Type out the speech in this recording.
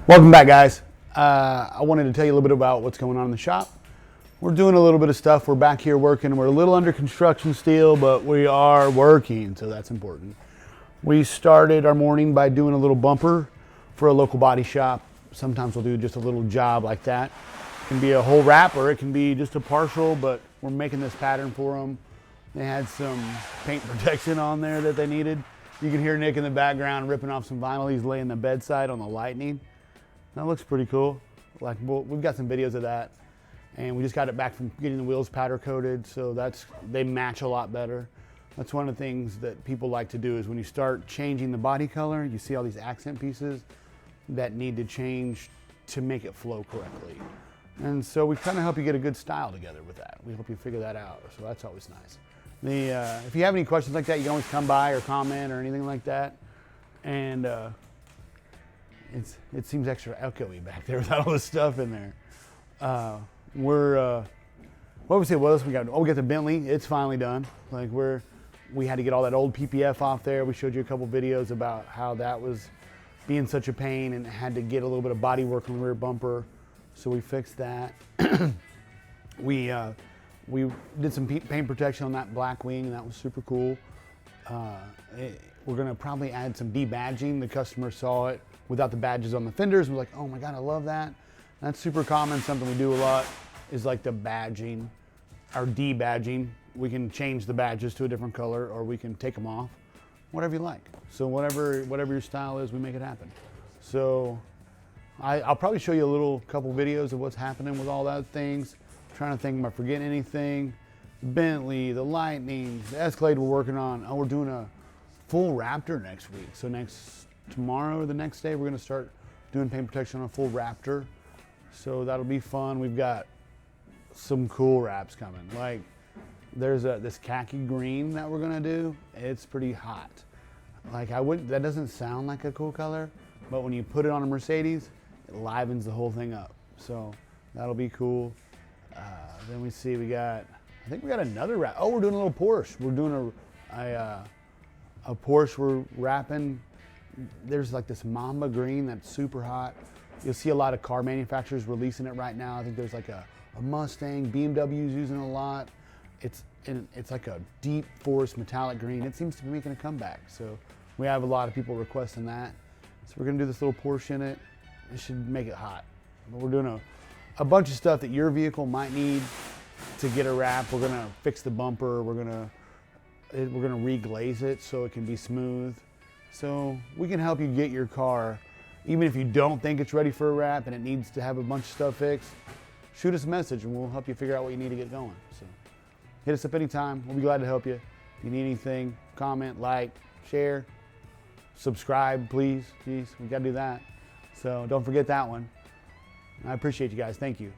Welcome back, guys. I wanted to tell you a little bit about what's going on in the shop. We're doing a little bit of stuff. We're back here working. We're a little under construction still, but we are working, so that's important. We started our morning by doing a little bumper for a local body shop. Sometimes we'll do just a little job like that. It can be a whole wrap or it can be just a partial, but we're making this pattern for them. They had some paint protection on there that they needed. You can hear Nick in the background ripping off some vinyl. He's laying the bedside on the Lightning. That looks pretty cool. Like, we've got some videos of that, and we just got it back from getting the wheels powder coated, so they match a lot better. That's one of the things that people like to do is when you start changing the body color, you see all these accent pieces that need to change to make it flow correctly. And so we kind of help you get a good style together with that. We hope you figure that out, so that's always nice. If you have any questions like that, you can always come by or comment or anything like that. And it seems extra echoey back there without all this stuff in there. What else we got? Oh, we got the Bentley. It's finally done. Like we had to get all that old PPF off there. We showed you a couple videos about how that was being such a pain and had to get a little bit of body work on the rear bumper. So we fixed that. We did some paint protection on that black wing, and that was super cool. We're gonna probably add some debadging. The customer saw it without the badges on the fenders and was like, oh my God, I love that. That's super common. Something we do a lot is like the badging, or debadging. We can change the badges to a different color, or we can take them off, whatever you like. So whatever your style is, we make it happen. So I'll probably show you a couple videos of what's happening with all that things. I'm trying to think, am I forgetting anything? The Bentley, the Lightning, the Escalade we're working on. Oh, we're doing a full Raptor next week. So tomorrow or the next day, we're gonna start doing paint protection on a full Raptor. So that'll be fun. We've got some cool wraps coming. Like there's this khaki green that we're gonna do. It's pretty hot. Like that doesn't sound like a cool color, but when you put it on a Mercedes, it livens the whole thing up. So that'll be cool. Then I think we got another wrap. Oh, we're doing a little Porsche. We're doing a Porsche we're wrapping. There's like this Mamba green that's super hot. You'll see a lot of car manufacturers releasing it right now. I think there's like a Mustang, BMW's using it a lot. It's like a deep forest metallic green. It seems to be making a comeback. So we have a lot of people requesting that. So we're gonna do this little Porsche in it. It should make it hot. But we're doing a bunch of stuff that your vehicle might need to get a wrap. We're gonna fix the bumper. We're gonna reglaze it so it can be smooth. So we can help you get your car, even if you don't think it's ready for a wrap and it needs to have a bunch of stuff fixed. Shoot us a message and we'll help you figure out what you need to get going. So hit us up anytime. We'll be glad to help you. If you need anything, comment, like, share, subscribe, please. We gotta do that. So don't forget that one. I appreciate you guys. Thank you.